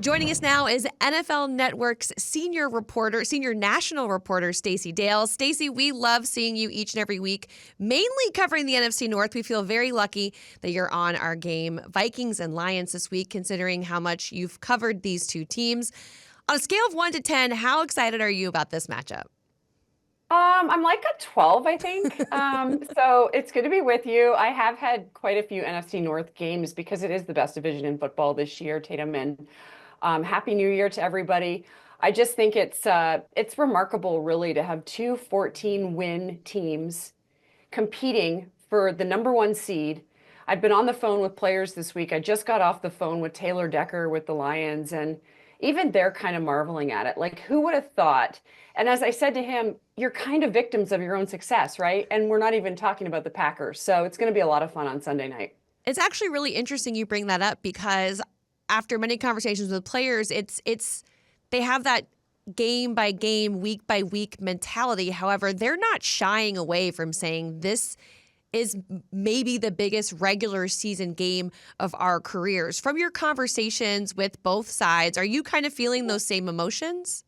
Joining us now is NFL Network's senior national reporter, Stacey Dale. Stacey, we love seeing you each and every week, mainly covering the NFC North. We feel very lucky that you're on our game, Vikings and Lions, this week, considering how much you've covered these two teams. On a scale of 1 to 10, how excited are you about this matchup? I'm like a 12, I think. So it's good to be with you. I have had quite a few NFC North games because it is the best division in football this year, Tatum, and Happy New Year to everybody. I just think it's remarkable, really, to have two 14-win teams competing for the number one seed. I've been on the phone with players this week. I just got off the phone with Taylor Decker with the Lions, and even they're kind of marveling at it. Like, who would have thought? And as I said to him, you're kind of victims of your own success, right? And we're not even talking about the Packers. So it's going to be a lot of fun on Sunday night. It's actually really interesting you bring that up because after many conversations with players, they have that game by game, week by week mentality. However, they're not shying away from saying this is maybe the biggest regular season game of our careers. From your conversations with both sides, are you kind of feeling those same emotions?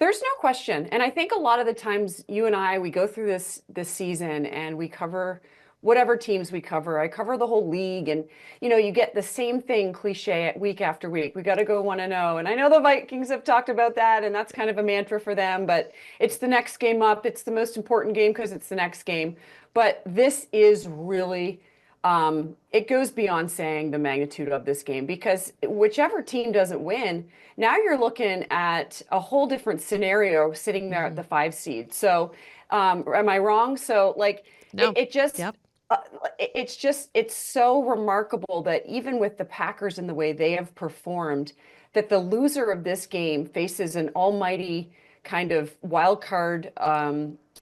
There's no question. And I think a lot of the times you and I, we go through this season and we cover whatever teams we cover. I cover the whole league, and you get the same thing cliche week after week. We got to go 1-0. And I know the Vikings have talked about that, and that's kind of a mantra for them, but it's the next game up. It's the most important game because it's the next game. But this is really it goes beyond saying the magnitude of this game, because whichever team doesn't win, now you're looking at a whole different scenario sitting there at the 5 seed. So am I wrong? So No. it just Yep. it's so remarkable that even with the Packers and the way they have performed, that the loser of this game faces an almighty kind of wild card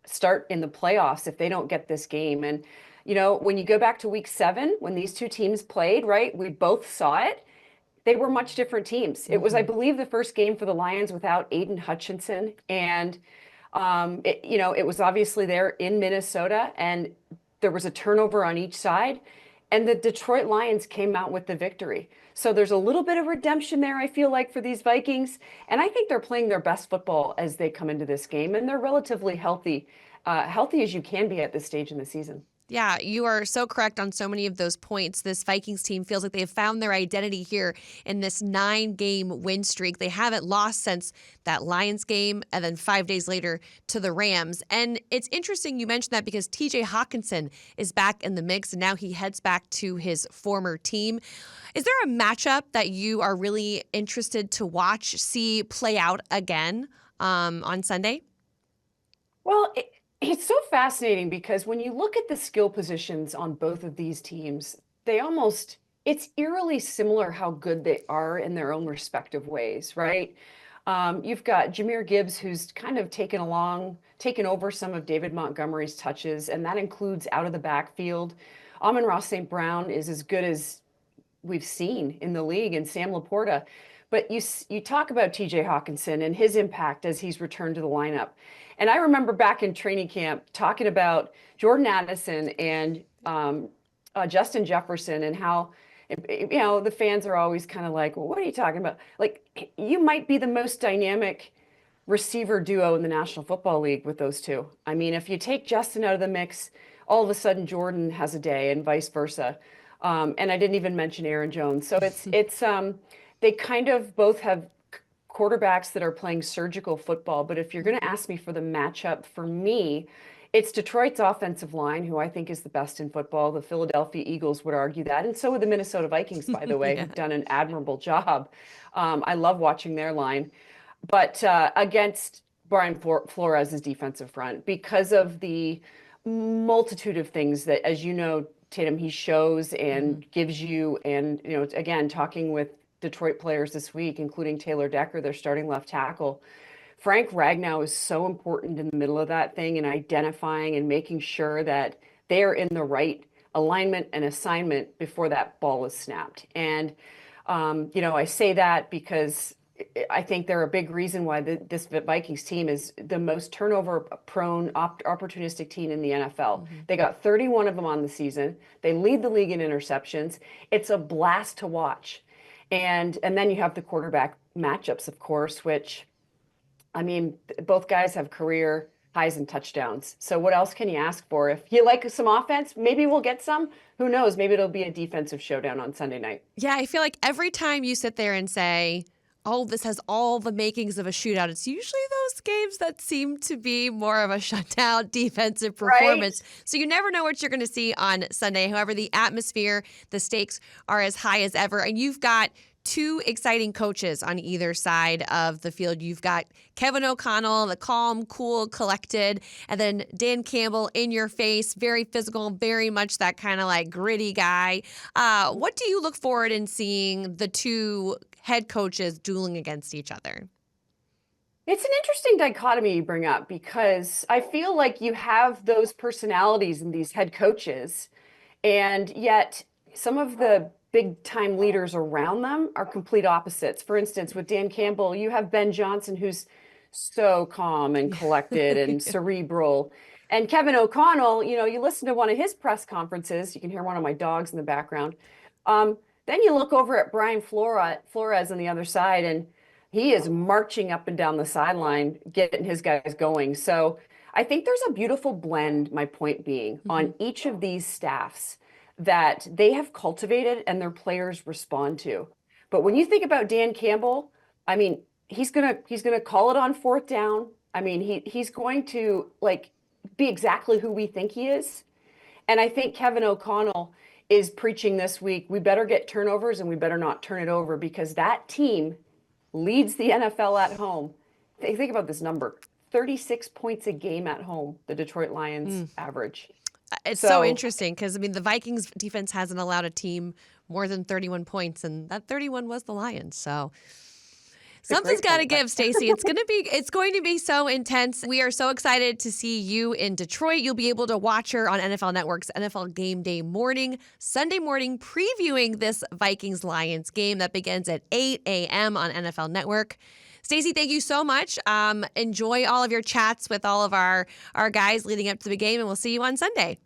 start in the playoffs if they don't get this game. And when you go back to week 7, when these two teams played, right, we both saw it. They were much different teams. It was, I believe, the first game for the Lions without Aiden Hutchinson, and it was obviously there in Minnesota, and there was a turnover on each side, and the Detroit Lions came out with the victory. So there's a little bit of redemption there, I feel like, for these Vikings. And I think they're playing their best football as they come into this game, and they're relatively healthy as you can be at this stage in the season. Yeah, you are so correct on so many of those points. This Vikings team feels like they have found their identity here in this 9-game win streak. They haven't lost since that Lions game, and then 5 days later to the Rams. And it's interesting you mentioned that because TJ Hawkinson is back in the mix, and now he heads back to his former team. Is there a matchup that you are really interested to watch, see play out again on Sunday? Well, it's so fascinating because when you look at the skill positions on both of these teams, it's eerily similar how good they are in their own respective ways, right? You've got Jahmyr Gibbs, who's kind of taken over some of David Montgomery's touches, and that includes out of the backfield. Amon-Ra St. Brown is as good as we've seen in the league, and Sam Laporta. But you talk about TJ Hawkinson and his impact as he's returned to the lineup. And I remember back in training camp talking about Jordan Addison and Justin Jefferson, and how the fans are always kind of like, well, what are you talking about? Like, you might be the most dynamic receiver duo in the National Football League with those two. I mean, if you take Justin out of the mix, all of a sudden Jordan has a day, and vice versa. And I didn't even mention Aaron Jones. So they kind of both have quarterbacks that are playing surgical football. But if you're going to ask me for the matchup, for me, it's Detroit's offensive line, who I think is the best in football. The Philadelphia Eagles would argue that. And so would the Minnesota Vikings, by the way, who've done an admirable job. I love watching their line. But against Brian Flores' defensive front, because of the multitude of things that, as you know, Tatum, he shows and gives you. And, again, talking with Detroit players this week, including Taylor Decker, their starting left tackle. Frank Ragnow is so important in the middle of that thing, and identifying and making sure that they are in the right alignment and assignment before that ball is snapped. And, I say that because I think they're a big reason why this Vikings team is the most turnover-prone, opportunistic team in the NFL. They got 31 of them on the season. They lead the league in interceptions. It's a blast to watch. And then you have the quarterback matchups, of course, which, I mean, both guys have career highs and touchdowns. So what else can you ask for? If you like some offense, maybe we'll get some. Who knows? Maybe it'll be a defensive showdown on Sunday night. Yeah, I feel like every time you sit there and say, oh, this has all the makings of a shootout, it's usually those games that seem to be more of a shutdown defensive Right? performance. So you never know what you're going to see on Sunday. However, the atmosphere, the stakes are as high as ever. And you've got two exciting coaches on either side of the field. You've got Kevin O'Connell, the calm, cool, collected, and then Dan Campbell in your face, very physical, very much that kind of like gritty guy. What do you look forward in seeing the two head coaches dueling against each other? It's an interesting dichotomy you bring up because I feel like you have those personalities in these head coaches, and yet some of the big time leaders around them are complete opposites. For instance, with Dan Campbell, you have Ben Johnson, who's so calm and collected and cerebral. And Kevin O'Connell, you listen to one of his press conferences, you can hear one of my dogs in the background. Then you look over at Brian Flores on the other side, and he is marching up and down the sideline, getting his guys going. So I think there's a beautiful blend, my point being, on each of these staffs that they have cultivated and their players respond to. But when you think about Dan Campbell, I mean, he's gonna call it on fourth down. I mean, he's going to like be exactly who we think he is. And I think Kevin O'Connell is preaching this week, we better get turnovers and we better not turn it over because that team leads the NFL at home. Think about this number, 36 points a game at home, the Detroit Lions average. It's so interesting because, I mean, the Vikings defense hasn't allowed a team more than 31 points, and that 31 was the Lions. So something's got to give, Stacey. It's going to be so intense. We are so excited to see you in Detroit. You'll be able to watch her on NFL Network's NFL Game Day morning, Sunday morning, previewing this Vikings-Lions game that begins at 8 a.m. on NFL Network. Stacey, thank you so much. Enjoy all of your chats with all of our guys leading up to the game, and we'll see you on Sunday.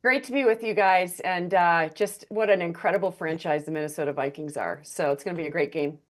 Great to be with you guys, and just what an incredible franchise the Minnesota Vikings are. So it's going to be a great game.